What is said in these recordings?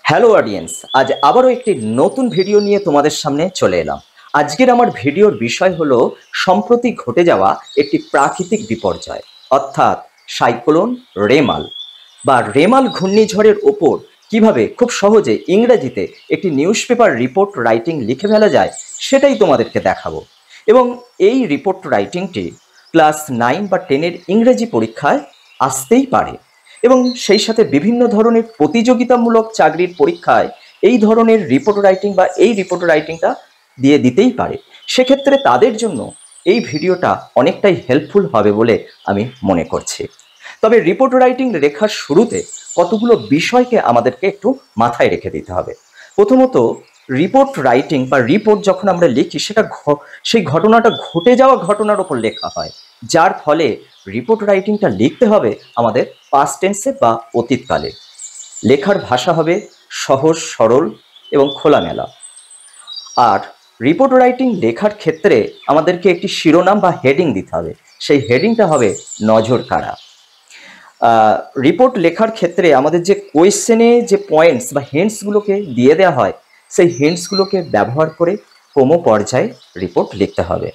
Hello audience, আজ আবারও একটি নতুন ভিডিও নিয়ে তোমাদের সামনে চলে এলাম। আজকের আমার ভিডিওর বিষয় হলো সম্প্রতি ঘটে যাওয়া একটি প্রাকৃতিক বিপর্যয়, অর্থাৎ সাইক্লোন রেমাল বা রেমাল ঘূর্ণিঝড়ের ওপর কিভাবে খুব সহজে ইংরেজিতে একটি নিউজ পেপার রিপোর্ট রাইটিং লিখে ফেলা যায় সেটাই তোমাদেরকে দেখাবো। এবং এই রিপোর্ট রাইটিংটি ক্লাস 9 বা 10-এর ইংরেজি পরীক্ষায় আসতেই পারে এবং সেই সাথে বিভিন্ন ধরনের প্রতিযোগিতামূলক চাকরির পরীক্ষায় এই ধরনের রিপোর্ট রাইটিং বা এই রিপোর্ট রাইটিংটা দিয়ে দিতেই পারে। সেক্ষেত্রে তাদের জন্য এই ভিডিওটা অনেকটাই হেল্পফুল হবে বলে আমি মনে করছি। তবে রিপোর্ট রাইটিং লেখার শুরুতে কতগুলো বিষয়কে আমাদেরকে একটু মাথায় রেখে দিতে হবে। প্রথমত, রিপোর্ট রাইটিং বা রিপোর্ট যখন আমরা লিখি সেটা সেই ঘটনাটা ঘটে যাওয়া ঘটনার ওপর লেখা হয়, যার ফলে রিপোর্ট রাইটিংটা লিখতে হবে আমাদের পাস্ট টেন্সে বা অতীতকালে। লেখার ভাষা হবে সহজ সরল এবং খোলামেলা। আর রিপোর্ট রাইটিং লেখার ক্ষেত্রে আমাদেরকে একটি শিরোনাম বা হেডিং দিতে হবে, সেই হেডিংটা হবে নজর কাড়া। রিপোর্ট লেখার ক্ষেত্রে আমাদের যে কোয়েশ্চেনে যে পয়েন্টস বা হিন্টসগুলোকে দিয়ে দেওয়া হয় সেই হিন্টসগুলোকে ব্যবহার করে ক্রম পর্যায়ে রিপোর্ট লিখতে হবে।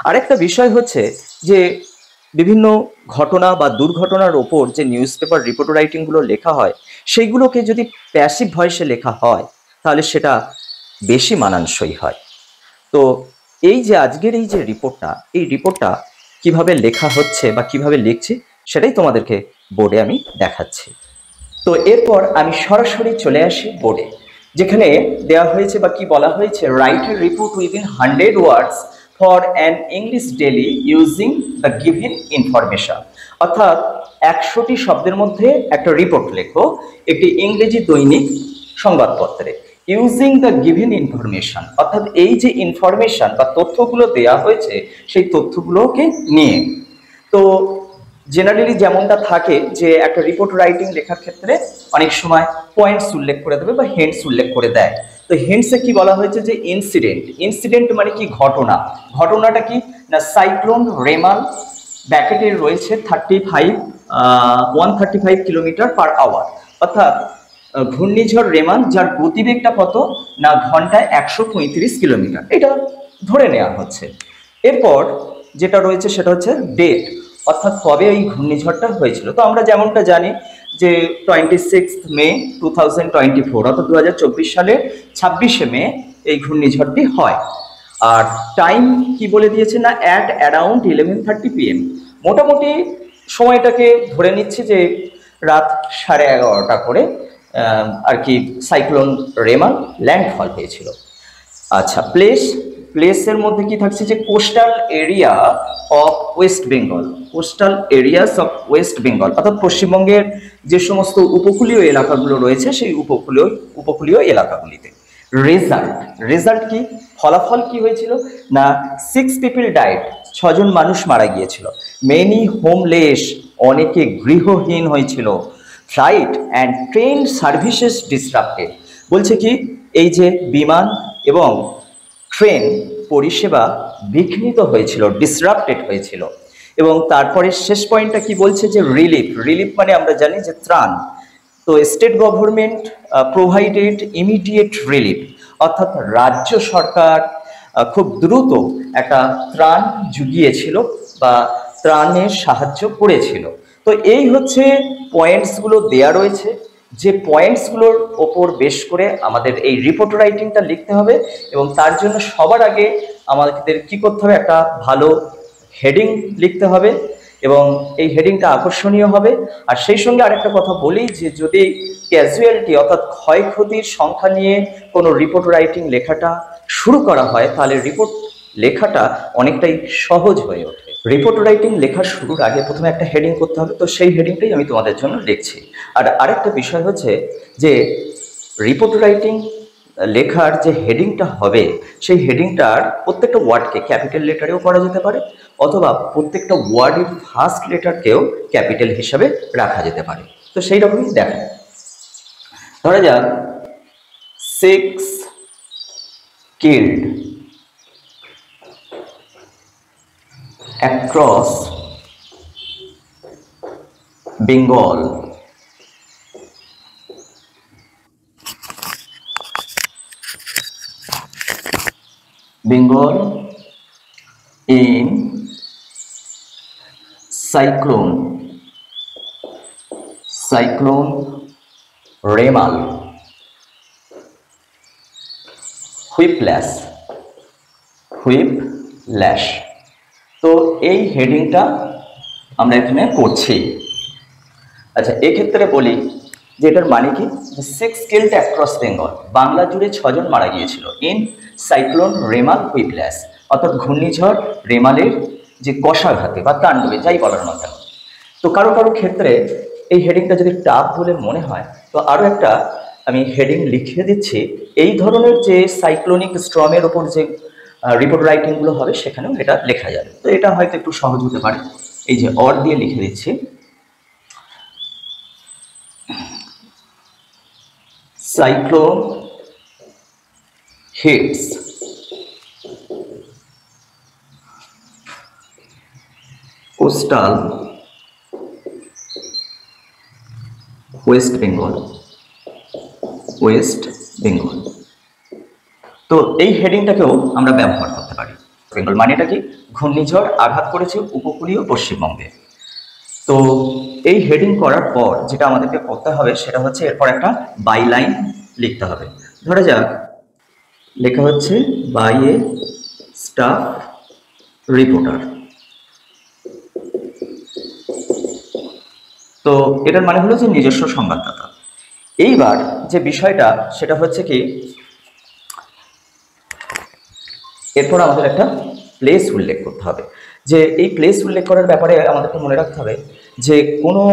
আরেকটা বিষয় হচ্ছে যে বিভিন্ন ঘটনা বা দুর্ঘটনার ওপর যে নিউজ পেপার রিপোর্ট রাইটিংগুলো লেখা হয় সেইগুলোকে যদি প্যাসিভ ভয়েসে লেখা হয় তাহলে সেটা বেশি মানানসই হয়। তো এই যে আজকের এই যে রিপোর্টটা কিভাবে লেখা হচ্ছে বা কিভাবে লিখছি সেটাই তোমাদেরকে বোর্ডে আমি দেখাচ্ছি। তো এরপর আমি সরাসরি চলে আসি বোর্ডে, যেখানে দেওয়া হয়েছে বা কি বলা হয়েছে, write a report within 100 words for an English daily using the given information. অর্থাৎ 100টি শব্দের মধ্যে একটা রিপোর্ট লেখো একটি ইংরেজি দৈনিক সংবাদপত্রে, ইউজিং দ্য গিভেন ইনফরমেশন, অর্থাৎ এই যে ইনফরমেশন বা তথ্যগুলো দেওয়া হয়েছে সেই তথ্যগুলোকে নিয়ে। তো জেনারেলি যেমনটা থাকে যে একটা রিপোর্ট রাইটিং লেখার ক্ষেত্রে অনেক সময় পয়েন্টস উল্লেখ করে দেবে বা হেন্টস উল্লেখ করে দেয়। তো হেন্টসে কি বলা হয়েছে যে ইনসিডেন্ট মানে কি ঘটনাটা কি না সাইক্লোন রেমাল, ব্যাকেটে রয়েছে 135 কিলোমিটার পার আওয়ার, অর্থাৎ ঘূর্ণিঝড় রেমাল যার গতিবেগটা কত না ঘন্টায় 135 কিলোমিটার, এটা ধরে নেওয়া হচ্ছে। এরপর যেটা রয়েছে সেটা হচ্ছে ডেট, অর্থাৎ কবে এই ঘূর্ণিঝড়টা হয়েছিল। তো আমরা যেমনটা জানি যে 26 মে 2024, অর্থাৎ 2024 সালের 26শে মে এই ঘূর্ণিঝড়টি হয়। আর টাইম কি বলে দিয়েছে না অ্যারাউন্ড 11:30 PM, মোটামুটি সময়টাকে ধরে নিচ্ছি যে রাত 11:30 করে আর কি সাইক্লোন রেমাল ল্যান্ডফল হয়েছিল। আচ্ছা, প্লেসের মধ্যে কি থাকছে যে coastal area of West Bengal, অর্থাৎ পশ্চিমবঙ্গের যে সমস্ত উপকূলীয় এলাকাগুলো রয়েছে সেই উপকূলীয় এলাকাগুলিতে। রেজাল্ট কি, ফলাফল কি হয়েছিল না 6 পিপল ডাইড, 6জন মানুষ মারা গিয়েছিল। মেনি হোমলেস, অনেকে গৃহহীন হয়েছিল। Flight and train services disrupted, বলছে কি এই যে বিমান এবং ট্রেন পরিষেবা বিঘ্নিত হয়েছিল, ডিসরাপ্টেড হয়েছিল। এবং তারপরে শেষ পয়েন্টটা কি বলছে যে রিলিফ মানে আমরা জানি যে ত্রাণ। তো state government provided immediate relief, অর্থাৎ রাজ্য সরকার খুব দ্রুত একটা ত্রাণ জুগিয়েছিল বা ত্রাণের সাহায্য করেছিল। তো এই হচ্ছে পয়েন্টসগুলো দেয়া রয়েছে, যে পয়েন্টসগুলোর ওপর বেশ করে আমাদের এই রিপোর্ট রাইটিংটা লিখতে হবে। এবং তার জন্য সবার আগে আমাদের কি করতে হবে, একটা ভালো হেডিং লিখতে হবে এবং এই হেডিংটা আকর্ষণীয় হবে। আর সেই সঙ্গে আরেকটা কথা বলি যে যদি ক্যাজুয়ালিটি অর্থাৎ ক্ষয়ক্ষতির সংখ্যা নিয়ে কোনো রিপোর্ট রাইটিং লেখাটা শুরু করা হয় তাহলে রিপোর্ট লেখাটা অনেকটাই সহজ হয়ে ওঠে। রিপোর্ট রাইটিং লেখা শুরুর আগে প্রথমে একটা হেডিং করতে হবে, তো সেই হেডিংটাই আমি তোমাদের জন্য লিখছি। আর আরেকটা বিষয় হচ্ছে যে রিপোর্ট রাইটিং লেখার যে হেডিংটা হবে সেই হেডিংটার প্রত্যেকটা ওয়ার্ডকে ক্যাপিটাল লেটারেও করা যেতে পারে, অথবা প্রত্যেকটা ওয়ার্ডের ফার্স্ট লেটারকেও ক্যাপিটাল হিসাবে রাখা যেতে পারে। তো সেই রকমই দেখা, ধরা যাক 6 killed across Bengal Bengal in cyclone Remal whiplash. তো এই হেডিংটা আমরা এখানে করছি। আচ্ছা, এক্ষেত্রে বলি যে এটার মানে কি, 6 কিল্ড অ্যাক্রস বেঙ্গল, বাংলা জুড়ে 6 জন মারা গিয়েছিল ইন সাইক্লোন রেমাল হুইপল্যাশ, অর্থাৎ ঘূর্ণিঝড় রেমালের যে কষাঘাতে বা তাণ্ডবে, যাই বলার না কেন। তো কারো কারো ক্ষেত্রে এই হেডিংটা যদি টাফ বলে মনে হয়, তো আরও একটা আমি হেডিং লিখে দিচ্ছি। এই ধরনের যে সাইক্লোনিক স্টর্মের ওপর যে রিপোর্ট রাইটিংগুলো হবে সেখানেও এটা লেখা যাবে। তো এটা হয়তো একটু সহজ হতে পারে। এই যে অর দিয়ে লিখে দিচ্ছি, cyclone hits coastal West Bengal. তো এই হেডিংটাকেও আমরা ব্যবহার করতে পারি। বেঙ্গল মানে এটা কি, ঘূর্ণিঝড় আঘাত করেছে উপকূলীয় পশ্চিমবঙ্গে। তো এই হেডিং করার পর যেটা আমাদেরকে করতে হবে সেটা হচ্ছে এরপর একটা বাইলাইন লিখতে হবে। ধরা যাক লেখা হচ্ছে বাই এ স্টাফ রিপোর্টার। তো এটার মানে হলো যে নিজস্ব সংবাদদাতা। এইবার যে বিষয়টা সেটা হচ্ছে কি, এরপর আমাদের একটা প্লেস উল্লেখ করতে হবে। যে এই প্লেস উল্লেখ করার ব্যাপারে আমাদেরকে মনে রাখতে হবে যে কোনো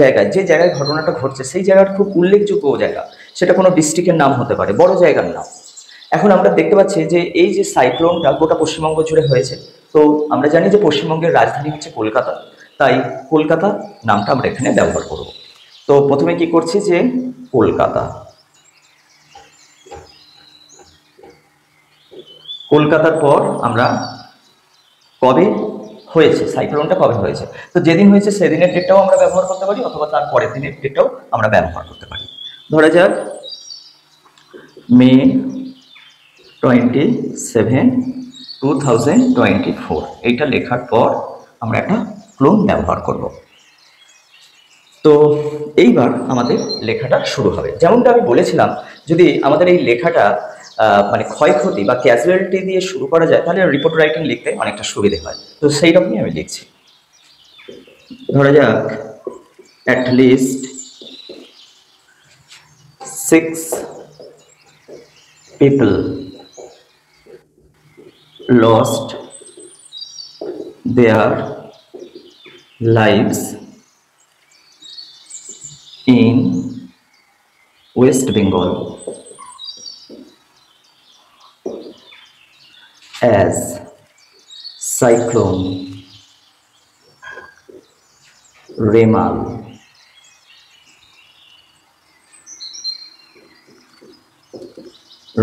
জায়গায়, যে জায়গায় ঘটনাটা ঘটছে সেই জায়গার খুব উল্লেখযোগ্য জায়গা, সেটা কোনো ডিস্ট্রিক্টের নাম হতে পারে, বড় জায়গার নাম। এখন আমরা দেখতে পাচ্ছি যে এই যে সাইক্লোনটা গোটা পশ্চিমবঙ্গ জুড়ে হয়েছে। তো আমরা জানি যে পশ্চিমবঙ্গের রাজধানী হচ্ছে কলকাতা, তাই কলকাতা নামটা আমরা এখানে ব্যবহার করব। তো প্রথমে কি করছি যে কলকাতার পর আমরা কবে হয়েছে, সাইক্লোনটা কবে হয়েছে, তো যেদিন হয়েছে সেদিনের ডেটটাও আমরা ব্যবহার করতে পারি, অথবা তার পরের দিনের ডেটটাও আমরা ব্যবহার করতে পারি। ধরা যাক মে 27, 2024, এইটা লেখার পর আমরা একটা ক্লোন ব্যবহার করব। তো এইবার আমাদের লেখাটা শুরু হবে। যেমনটা আমি বলেছিলাম, যদি আমাদের এই লেখাটা মানে ক্ষয়ক্ষতি বা ক্যাজুয়ালিটি দিয়ে শুরু করা যায়, তাহলে রিপোর্ট রাইটিং লিখতে অনেকটা সুবিধে হয়। তো সেই রকমই আমি লিখছি। ধরা যাক at least 6 people lost their lives in West Bengal as cyclone Remal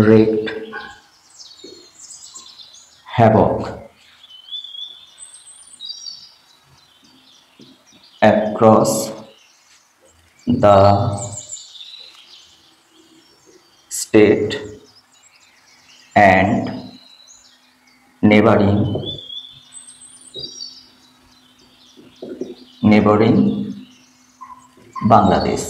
wreaked havoc across the state and neighboring Bangladesh.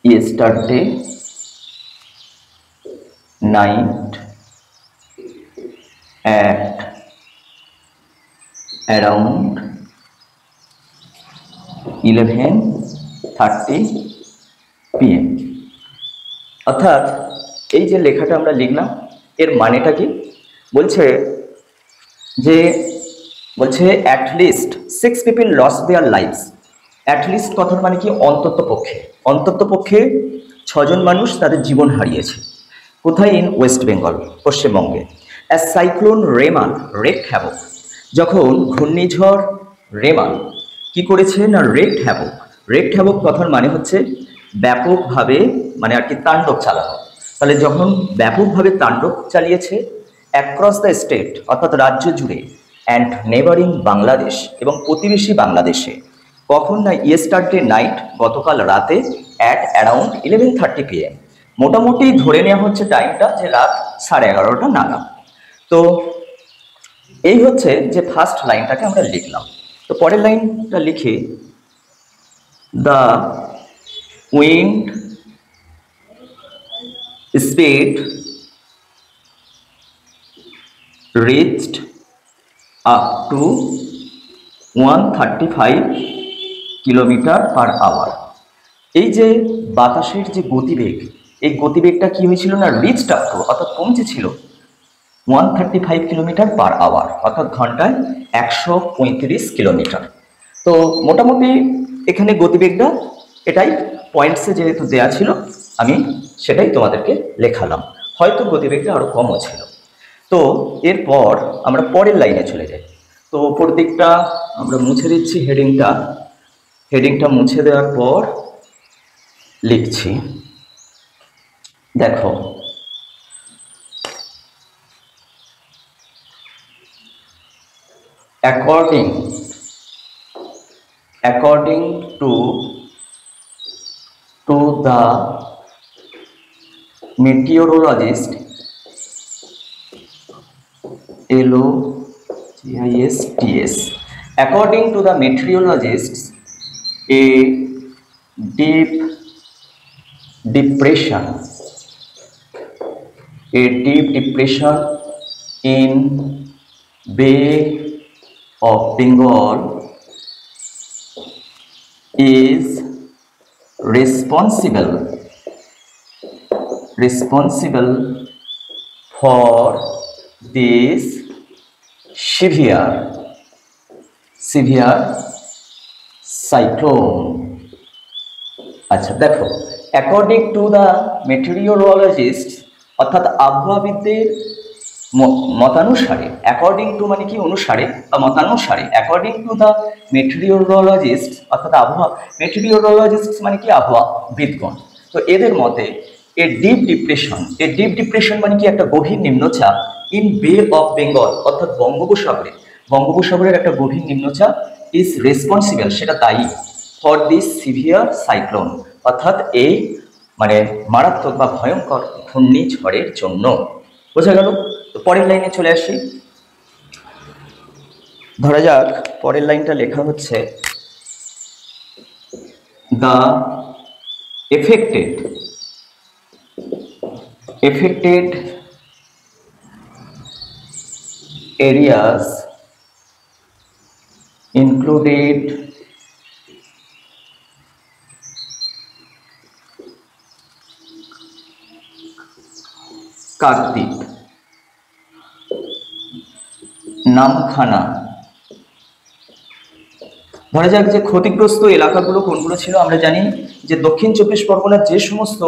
Yesterday night at around 11:30 PM। অর্থাৎ এই যে লেখাটা আমরা লিখলাম এর মানেটা কি, বলছে at least 6 people lost their lives। At least কথার মানে কি, অন্তত পক্ষে 6 জন মানুষ তাদের জীবন হারিয়েছে। কোথায়? ইন ওয়েস্ট বেঙ্গল, পশ্চিমবঙ্গে। অ্যাজ সাইক্লোন রেমাল রেক্ট হ্যাভক, যখন ঘূর্ণিঝড় রেমাল কি করেছে না রেক্ট হ্যাভক কথার মানে হচ্ছে ব্যাপকভাবে, মানে আর কি তাণ্ডব চালানো। তাহলে যখন ব্যাপকভাবে তাণ্ডব চালিয়েছে অ্যাক্রস দ্য স্টেট, অর্থাৎ রাজ্য জুড়ে, অ্যান্ড নেবারিং বাংলাদেশ, এবং প্রতিবেশী বাংলাদেশে, কখন না ইয়েস্টারডে নাইট, গতকাল রাতে অ্যাট অ্যারাউন্ড 11:30 PM। মোটামুটি ধরে নেওয়া হচ্ছে টাইমটা যে রাত 11:30 নাগাদ। তো এই হচ্ছে যে ফার্স্ট লাইনটাকে আমরা লিখলাম। তো পরের লাইনটা লিখি, the wind speed reached up to 135 km/h। এই যে বাতাসের যে গতিবেগ, এই গতিবেগটা কি হয়েছিল না, রিচড আপ টু অর্থাৎ পৌঁছেছিল 135 km/h, অর্থাৎ ঘন্টায় 135 কিলোমিটার। তো মোটামুটি এখানে গতিবেগটা এটাই পয়েন্টসে যেহেতু দেয়া ছিল, আমি সেটাই তোমাদেরকে লেখালাম। হয়তো গতিবেগটা আরো কমও ছিল। তো এরপর আমরা পরের লাইনে চলে যাই। তো উপর দিকটা আমরা মুছে দিচ্ছি, হেডিংটা মুছে দেওয়ার পর লিখছি। দেখো, according to the meteorologist, LOGISTS, according to the meteorologists, a deep depression in Bay of Bengal is responsible for this severe cyclone। আচ্ছা দেখো, অ্যাকর্ডিং টু দ্য মেটেরিওলজিস্ট অর্থাৎ আবহাওয়াবিদদের মতানুসারে, অ্যাকর্ডিং টু মানে কি অনুসারে বা মতানুসারে, অ্যাকর্ডিং টু দ্য মেটেরিওলজিস্ট অর্থাৎ মেটেরিওলজিস্ট মানে কি আবহাওয়াবিদগণ। তো এদের মতে এ ডিপ ডিপ্রেশন মানে কি একটা গভীর নিম্নচাপ ইন বে অফ বেঙ্গল অর্থাৎ বঙ্গোপসাগরের একটা গভীর নিম্নচাপ ইজ রেসপন্সিবল, সেটা দায়ী ফর দিস সিভিয়ার সাইক্লোন অর্থাৎ এই মানে মারাত্মক বা ভয়ঙ্কর ঘূর্ণিঝড়ের জন্য। বোঝা গেল? তো পরের লাইনে চলে আসি। ধরা যাক পরের লাইনটা লেখা হচ্ছে, the affected areas included Kakdwip, Namkhana. ধরা যাক যে ক্ষতিগ্রস্ত এলাকাগুলো কোনগুলো ছিল, আমরা জানি যে দক্ষিণ চব্বিশ পরগনার যে সমস্ত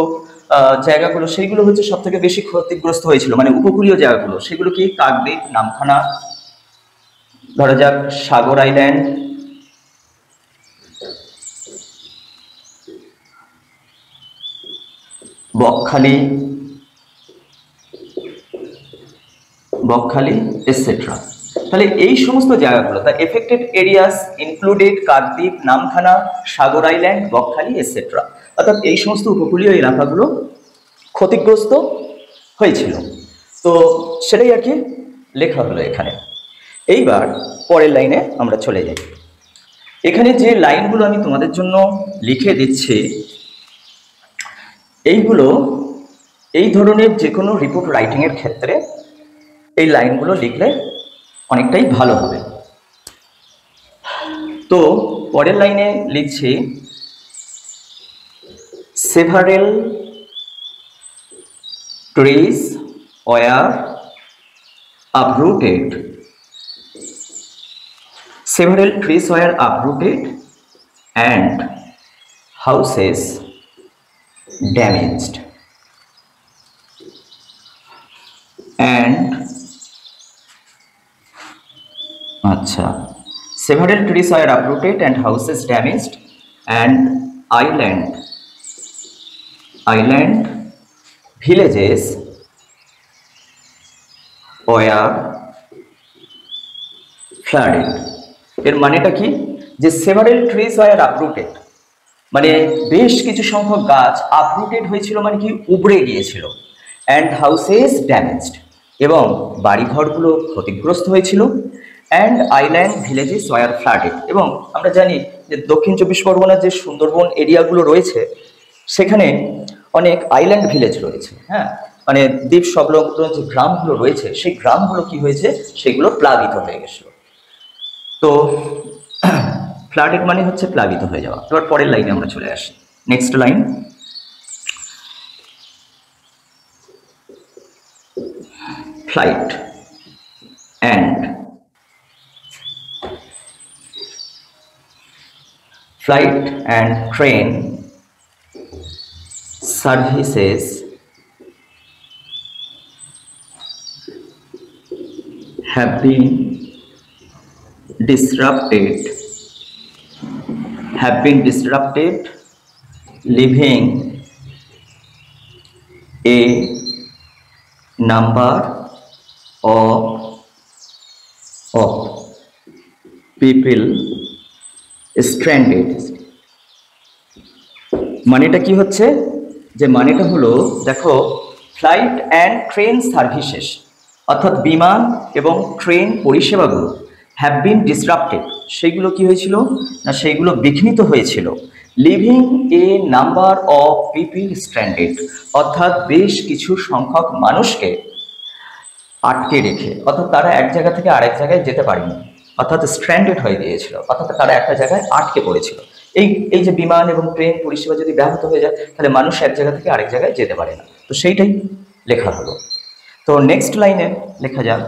জায়গাগুলো সেইগুলো হচ্ছে সব থেকে বেশি ক্ষতিগ্রস্ত হয়েছিল, মানে উপকূলীয় জায়গাগুলো, সেগুলো কি কাকদ্বীপ, নামখানা, ধরা যাক সাগর আইল্যান্ড, বকখালি এটসেট্রা। তাহলে এই সমস্ত জায়গাগুলো, the affected areas included Kakdwip, Namkhana, Sagar island, Bakkhali etcetera, অর্থাৎ এই সমস্ত উপকূলীয় এলাকাগুলো ক্ষতিগ্রস্ত হয়েছিল। তো সেটাই আর কি লেখা হলো এখানে। এইবার পরের লাইনে আমরা চলে যাই। এখানে যে লাইনগুলো আমি তোমাদের জন্য লিখে দিচ্ছি, এইগুলো এই ধরনের যে কোনো রিপোর্ট রাইটিংয়ের ক্ষেত্রে এই লাইনগুলো লিখলে অনেকটাই ভালো হবে। তো পরের লাইনে লিখছি, several trees were uprooted and houses damaged, several trees were uprooted and houses damaged and island villages were flooded। এর মানেটা কি যে সেভারেল ট্রিজ ওয়ার আপরুটেড, মানে বেশ কিছু সংখ্যক গাছ আপরুটেড হয়েছিল, মানে কি উবড়ে গিয়েছিল। অ্যান্ড হাউসেস ড্যামেজড, এবং বাড়িঘরগুলো ক্ষতিগ্রস্ত হয়েছিল। And island villages were flooded, এবং আমরা জানি যে দক্ষিণ চব্বিশ পরগনার যে সুন্দরবন এরিয়াগুলো রয়েছে সেখানে অনেক আইল্যান্ড ভিলেজ রয়েছে, হ্যাঁ, মানে দ্বীপ সংলগ্ন যে গ্রামগুলো রয়েছে সেই গ্রামগুলো কি হয়েছে, সেগুলো প্লাবিত হয়ে গেছিল। তো ফ্লাডেড মানে হচ্ছে প্লাবিত হয়ে যাওয়া। এবার পরের লাইনে আমরা চলে আসি, next line. Flight and train services have been disrupted, leaving a number of people stranded। মানেটা কি হচ্ছে, যে মানেটা হলো দেখো, ফ্লাইট অ্যান্ড ট্রেন সার্ভিসেস অর্থাৎ বিমান এবং ট্রেন পরিষেবাগুলো হ্যাভ বিন ডিসরাপ্টেড, সেইগুলো কি হয়েছিল না, সেইগুলো বিঘ্নিত হয়েছিল। Living A number of people stranded, অর্থাৎ বেশ কিছু সংখ্যক মানুষকে আটকে রেখে, অর্থাৎ তারা এক জায়গা থেকে আরেক জায়গায় যেতে পারেনি, অর্থাৎ স্ট্র্যান্ডেড হয়ে গিয়েছিল, অর্থাৎ তারা একটা জায়গায় আটকে পড়েছিল। এই যে বিমান এবং ট্রেন পরিষেবা যদি ব্যাহত হয়ে যায় তাহলে মানুষ এক জায়গা থেকে আরেক জায়গায় যেতে পারে না, তো সেইটাই লেখা হলো। তো নেক্সট লাইনে লেখা যাক,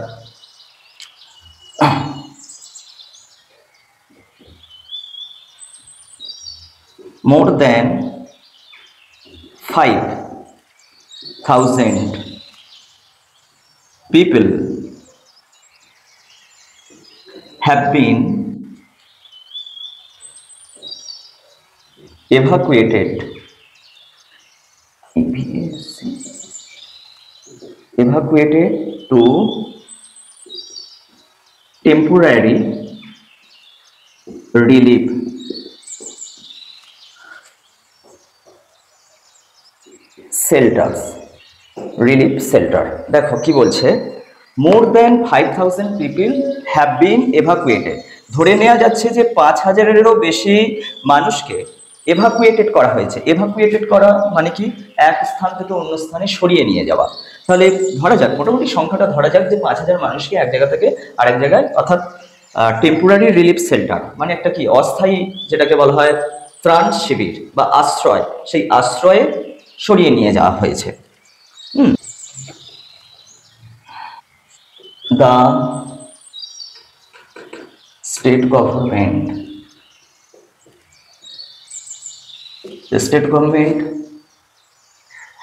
মোর দেন 5,000 people have been evacuated to temporary relief shelter। দেখো কি বলছে, মোর দেন 5,000 পিপল হ্যাভ বিন এভাকুয়েটেড, ধরে নেওয়া যাচ্ছে যে 5,000-এরও বেশি মানুষকে এভাকুয়েটেড করা হয়েছে। এভাকুয়েটেড করা মানে কি, এক স্থান থেকে অন্য স্থানে সরিয়ে নিয়ে যাওয়া। তাহলে ধরা যাক, মোটামুটি সংখ্যাটা ধরা যাক যে 5,000 মানুষকে এক জায়গা থেকে আরেক জায়গায়, অর্থাৎ টেম্পোরারি রিলিফ শেল্টার মানে একটা কি অস্থায়ী, যেটাকে বলা হয় ত্রাণ শিবির বা আশ্রয়, সেই আশ্রয়ে সরিয়ে নিয়ে যাওয়া হয়েছে। The state government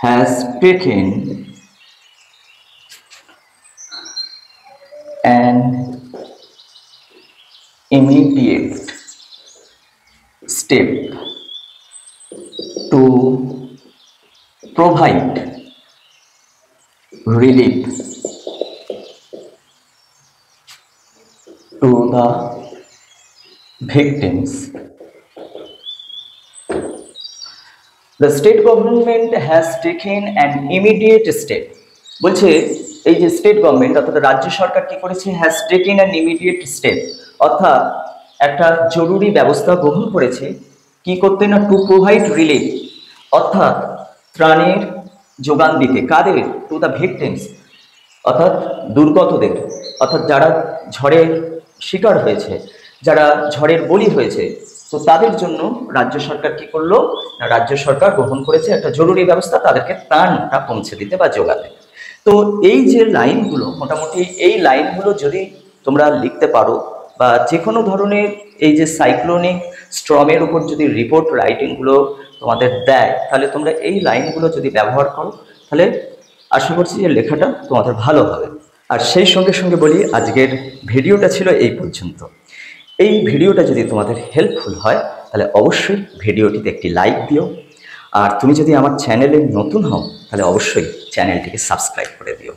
has taken an immediate step to provide relief to the victims। The state government has taken an immediate step, বলছে এই যে স্টেট গভর্নমেন্ট অর্থাৎ রাজ্য সরকার কি করেছে, has taken an immediate step, অর্থাৎ একটা জরুরি ব্যবস্থা গ্রহণ করেছে। কি করতে না, টু প্রোভাইড রিলিফ, অর্থাৎ ত্রাণের যোগান দিতে, কাদের, টু দ্য ভিকটিমস, অর্থাৎ দুর্গতদের, অর্থাৎ যারা ঝড়ের শিকার হয়েছে, যারা ঝড়ের বলি হয়েছে, তো তাদের জন্য রাজ্য সরকার কি করলো না, রাজ্য সরকার গ্রহণ করেছে একটা জরুরি ব্যবস্থা, তাদেরকে ত্রাণটা পৌঁছে দিতে বা যোগাতে। তো এই যে লাইনগুলো, মোটামুটি এই লাইনগুলো যদি তোমরা লিখতে পারো বা যে কোনো ধরনের এই যে সাইক্লোনিক স্টর্মের উপর যদি রিপোর্ট রাইটিংগুলো তোমাদের দেয়, তাহলে তোমরা এই লাইনগুলো যদি ব্যবহার করো তাহলে আশা করছি যে লেখাটা তোমাদের ভালো হবে। আর সেই সঙ্গে সঙ্গে বলি, আজকের ভিডিওটা ছিল এই পর্যন্ত। এই ভিডিওটা যদি তোমাদের হেল্পফুল হয় তাহলে অবশ্যই ভিডিওটিতে একটি লাইক দিও, আর তুমি যদি আমার চ্যানেলে নতুন হও তাহলে অবশ্যই চ্যানেলটিকে সাবস্ক্রাইব করে দিও।